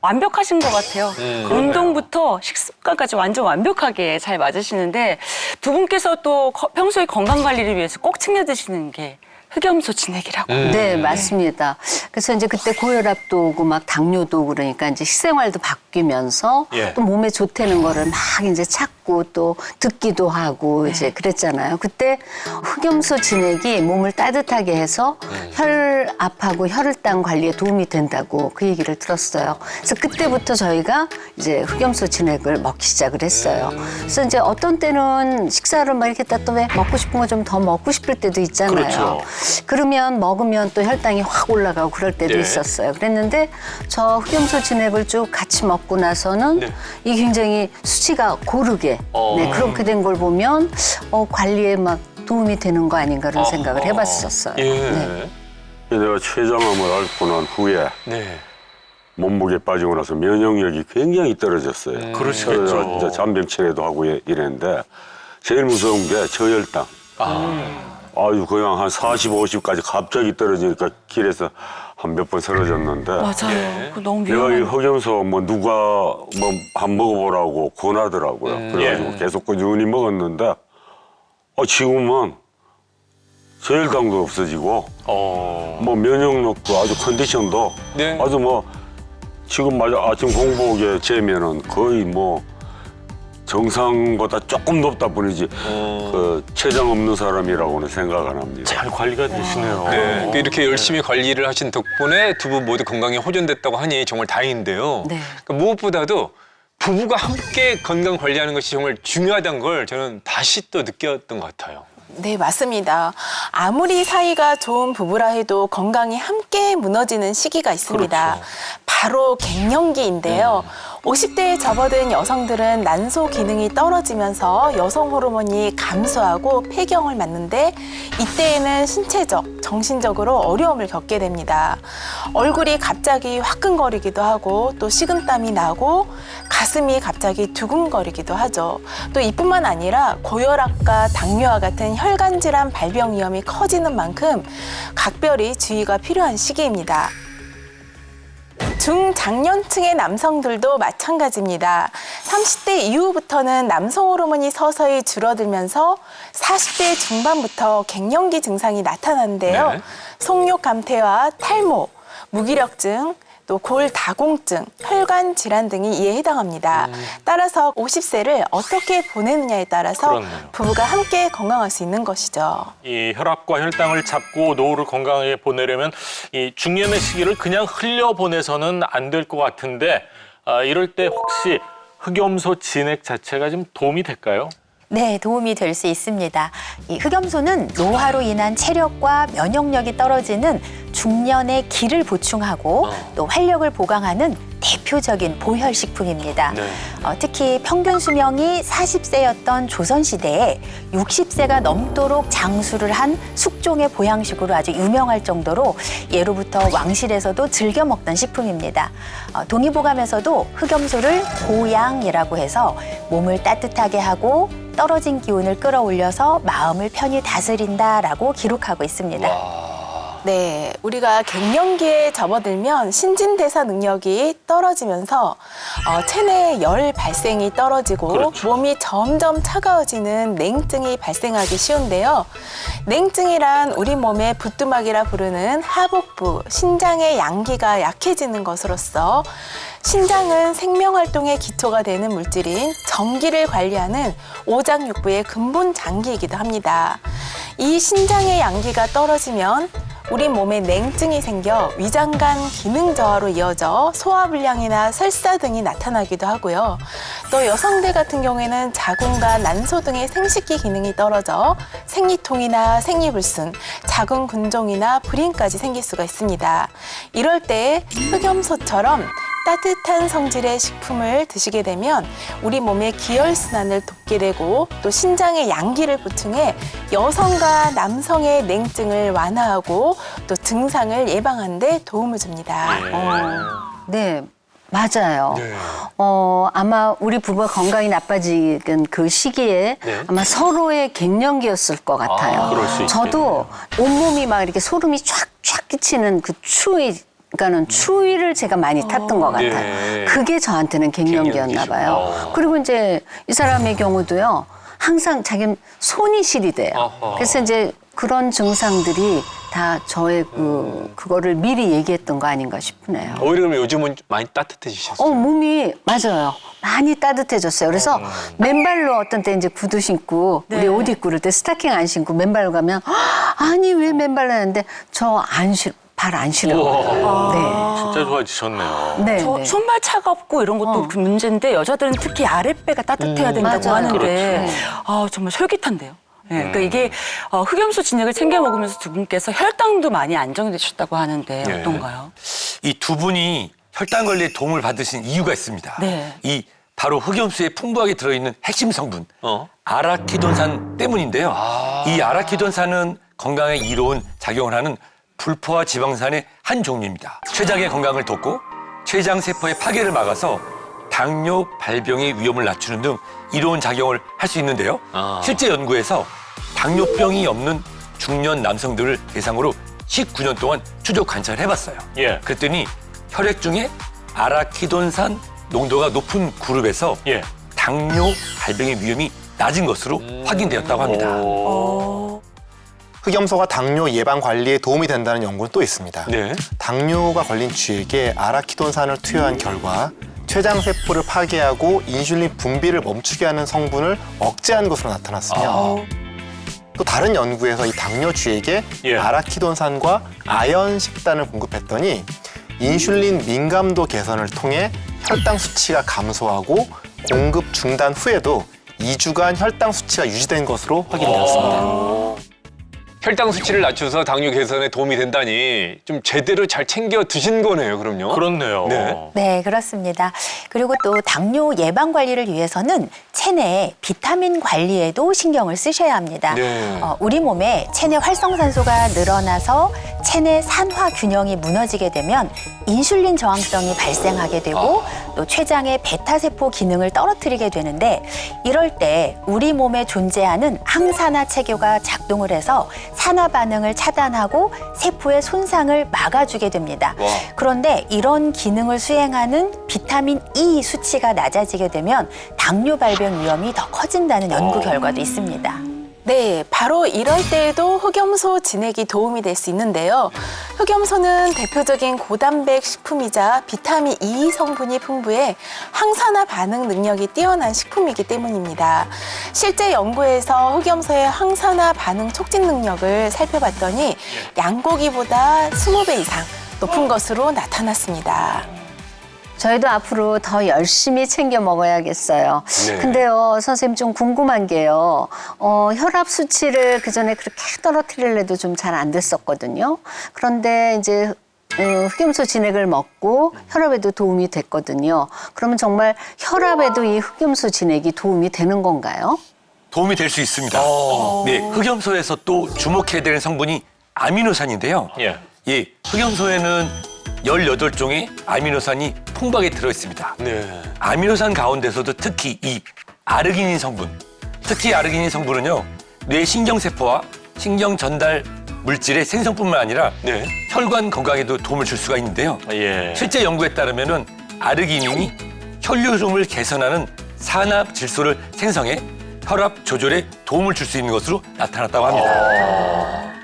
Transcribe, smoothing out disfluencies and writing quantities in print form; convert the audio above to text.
완벽하신 것 같아요. 운동부터 식습관까지 완전 완벽하게 잘 맞으시는데 두 분께서 또 평소에 건강 관리를 위해서 꼭 챙겨 드시는 게 흑염소 진액이라고. 네, 맞습니다. 그래서 이제 그때 고혈압도 오고 막 당뇨도 오고 그러니까 이제 식생활도 바뀌면서 예. 또 몸에 좋다는 거를 막 이제 찾고 또 듣기도 하고 이제 그랬잖아요. 그때 흑염소 진액이 몸을 따뜻하게 해서 혈압하고 혈당 관리에 도움이 된다고 그 얘기를 들었어요. 그래서 그때부터 저희가 이제 흑염소 진액을 먹기 시작을 했어요. 그래서 이제 어떤 때는 식사를 막 이렇게 또 왜 먹고 싶은 거 좀 더 먹고 싶을 때도 있잖아요. 그렇죠. 그러면 먹으면 또 혈당이 확 올라가고 그럴 때도 네. 있었어요. 그랬는데 저 흑염소 진액을 쭉 같이 먹고 나서는 네. 이게 굉장히 수치가 고르게 네, 그렇게 된 걸 보면 관리에 막 도움이 되는 거 아닌가 그런 생각을 해봤었어요. 예. 네. 내가 췌장암을 앓고 난 후에 네. 몸무게 빠지고 나서 면역력이 굉장히 떨어졌어요. 그러시겠죠. 그래서 이제 잔병 치레도 하고 이랬는데 제일 무서운 게 저혈당. 아유 그냥 한 40, 50까지 갑자기 떨어지니까 길에서 한 몇 번 쓰러졌는데 맞아요. 그거 너무 내가 이 위험해요. 흑염소 뭐 누가 뭐 한 먹어보라고 권하더라고요. 그래가지고 예. 계속 꾸준히 먹었는데 지금은 저혈당도 없어지고 뭐 면역력도 아주 컨디션도 네. 아주 뭐 지금 아침 공복에 재면은 거의 뭐 정상보다 조금 높다 뿐이지 그 췌장 없는 사람이라고는 생각 안 합니다. 잘 관리가 되시네요. 네. 이렇게 열심히 관리를 하신 덕분에 두 분 모두 건강이 호전됐다고 하니 정말 다행인데요. 네. 그러니까 무엇보다도 부부가 함께 건강 관리하는 것이 정말 중요하다는 걸 저는 다시 또 느꼈던 것 같아요. 네, 맞습니다. 아무리 사이가 좋은 부부라 해도 건강이 함께 무너지는 시기가 있습니다. 그렇죠. 바로 갱년기인데요. 50대에 접어든 여성들은 난소 기능이 떨어지면서 여성 호르몬이 감소하고 폐경을 맞는데 이때에는 신체적, 정신적으로 어려움을 겪게 됩니다. 얼굴이 갑자기 화끈거리기도 하고 또 식은땀이 나고 가슴이 갑자기 두근거리기도 하죠. 또 이뿐만 아니라 고혈압과 당뇨와 같은 혈관 질환 발병 위험이 커지는 만큼 각별히 주의가 필요한 시기입니다. 중장년층의 남성들도 마찬가지입니다. 30대 이후부터는 남성 호르몬이 서서히 줄어들면서 40대 중반부터 갱년기 증상이 나타나는데요. 네. 속욕 감퇴와 탈모, 무기력증, 또 골다공증, 혈관 질환 등이 이에 해당합니다. 따라서 50세를 어떻게 보내느냐에 따라서 그렇네요. 부부가 함께 건강할 수 있는 것이죠. 이 혈압과 혈당을 잡고 노후를 건강하게 보내려면 이 중년의 시기를 그냥 흘려보내서는 안 될 것 같은데 이럴 때 혹시 흑염소 진액 자체가 좀 도움이 될까요? 네, 도움이 될 수 있습니다. 이 흑염소는 노화로 인한 체력과 면역력이 떨어지는 중년의 기를 보충하고 또 활력을 보강하는 대표적인 보혈식품입니다. 네. 특히 평균 수명이 40세였던 조선시대에 60세가 넘도록 장수를 한 숙종의 보양식으로 아주 유명할 정도로 예로부터 왕실에서도 즐겨 먹던 식품입니다. 동의보감에서도 흑염소를 보양이라고 해서 몸을 따뜻하게 하고 떨어진 기운을 끌어올려서 마음을 편히 다스린다라고 기록하고 있습니다. 네, 우리가 갱년기에 접어들면 신진대사 능력이 떨어지면서 체내에 열 발생이 떨어지고 그렇죠. 몸이 점점 차가워지는 냉증이 발생하기 쉬운데요. 냉증이란 우리 몸의 부뚜막이라 부르는 하복부, 신장의 양기가 약해지는 것으로서 신장은 생명활동의 기초가 되는 물질인 전기를 관리하는 오장육부의 근본 장기이기도 합니다. 이 신장의 양기가 떨어지면 우리 몸에 냉증이 생겨 위장관 기능 저하로 이어져 소화불량이나 설사 등이 나타나기도 하고요. 또 여성들 같은 경우에는 자궁과 난소 등의 생식기 기능이 떨어져 생리통이나 생리불순, 자궁근종이나 불임까지 생길 수가 있습니다. 이럴 때 흑염소처럼 따뜻한 성질의 식품을 드시게 되면 우리 몸의 기혈순환을 돕게 되고 또 신장의 양기를 보충해 여성과 남성의 냉증을 완화하고 또 증상을 예방하는 데 도움을 줍니다. 네, 맞아요. 네. 아마 우리 부부가 건강이 나빠진 그 시기에 네. 아마 서로의 갱년기였을 것 같아요. 그럴 수 저도 온몸이 막 이렇게 소름이 쫙쫙 끼치는 그 추위 그러니까는 추위를 제가 많이 탔던 것 같아요. 네. 그게 저한테는 갱년기였나 봐요. 그리고 이제 이 사람의 경우도요. 항상 자기 손이 시리 돼요. 어허. 그래서 이제 그런 증상들이 다 저의 그거를 미리 얘기했던 거 아닌가 싶네요. 오히려 그러면 요즘은 많이 따뜻해지셨어요. 몸이 맞아요. 많이 따뜻해졌어요. 그래서 맨발로 어떤 때 이제 구두 신고 우리 옷 입고 그럴 때 스타킹 안 신고 맨발로 가면 아니 왜 맨발로 하는데 저 발 안 시려워요. 진짜 좋아지셨네요. 네. 저 네. 손발 차갑고 이런 것도 그 문제인데 여자들은 특히 아랫배가 따뜻해야 된다고 맞아요. 하는데 그렇죠. 아, 정말 솔깃한데요. 네, 그러니까 이게 흑염소 진액을 챙겨 먹으면서 두 분께서 혈당도 많이 안정되셨다고 하는데 네. 어떤가요? 이 두 분이 혈당 관리에 도움을 받으신 이유가 있습니다. 네. 이 바로 흑염소에 풍부하게 들어있는 핵심 성분 아라키돈산 때문인데요. 이 아라키돈산은 건강에 이로운 작용을 하는 불포화 지방산의 한 종류입니다. 췌장의 건강을 돕고 췌장 세포의 파괴를 막아서 당뇨 발병의 위험을 낮추는 등 이로운 작용을 할 수 있는데요. 실제 연구에서 당뇨병이 없는 중년 남성들을 대상으로 19년 동안 추적 관찰을 해봤어요. 예. 그랬더니 혈액 중에 아라키돈산 농도가 높은 그룹에서 예. 당뇨 발병의 위험이 낮은 것으로 확인되었다고 합니다. 흑염소가 당뇨 예방 관리에 도움이 된다는 연구는 또 있습니다. 네. 당뇨가 걸린 쥐에게 아라키돈산을 투여한 결과 췌장 세포를 파괴하고 인슐린 분비를 멈추게 하는 성분을 억제한 것으로 나타났으며 또 다른 연구에서 이 당뇨 쥐에게 예. 아라키돈산과 아연 식단을 공급했더니 인슐린 민감도 개선을 통해 혈당 수치가 감소하고 공급 중단 후에도 2주간 혈당 수치가 유지된 것으로 확인되었습니다. 혈당 수치를 낮춰서 당뇨 개선에 도움이 된다니 좀 제대로 잘 챙겨 드신 거네요, 그럼요. 그렇네요. 네. 네, 그렇습니다. 그리고 또 당뇨 예방 관리를 위해서는 체내 비타민 관리에도 신경을 쓰셔야 합니다. 네. 우리 몸에 체내 활성산소가 늘어나서 체내 산화 균형이 무너지게 되면 인슐린 저항성이 발생하게 되고 또 췌장의 베타세포 기능을 떨어뜨리게 되는데 이럴 때 우리 몸에 존재하는 항산화 체계가 작동을 해서 산화 반응을 차단하고 세포의 손상을 막아주게 됩니다. 그런데 이런 기능을 수행하는 비타민 E 수치가 낮아지게 되면 당뇨 발병 위험이 더 커진다는 연구 결과도 있습니다. 네, 바로 이럴 때에도 흑염소 진액이 도움이 될 수 있는데요. 흑염소는 대표적인 고단백 식품이자 비타민 E 성분이 풍부해 항산화 반응 능력이 뛰어난 식품이기 때문입니다. 실제 연구에서 흑염소의 항산화 반응 촉진 능력을 살펴봤더니 양고기보다 20배 이상 높은 것으로 나타났습니다. 저희도 앞으로 더 열심히 챙겨 먹어야겠어요. 네. 근데요, 선생님 좀 궁금한 게요. 혈압 수치를 그전에 그렇게 떨어뜨리려도 좀 잘 안 됐었거든요. 그런데 이제 흑염소 진액을 먹고 혈압에도 도움이 됐거든요. 그러면 정말 혈압에도 이 흑염소 진액이 도움이 되는 건가요? 도움이 될 수 있습니다. 네, 흑염소에서 또 주목해야 되는 성분이 아미노산인데요. 예. 예, 흑염소에는 18종의 아미노산이 풍부하게 들어있습니다. 네. 아미노산 가운데서도 특히 이 아르기닌 성분, 특히 아르기닌 성분은요, 뇌 신경세포와 신경 전달 물질의 생성뿐만 아니라 네. 혈관 건강에도 도움을 줄 수가 있는데요. 예. 실제 연구에 따르면은 아르기닌이 혈류 흐름을 개선하는 산화 질소를 생성해 혈압 조절에 도움을 줄 수 있는 것으로 나타났다고 합니다.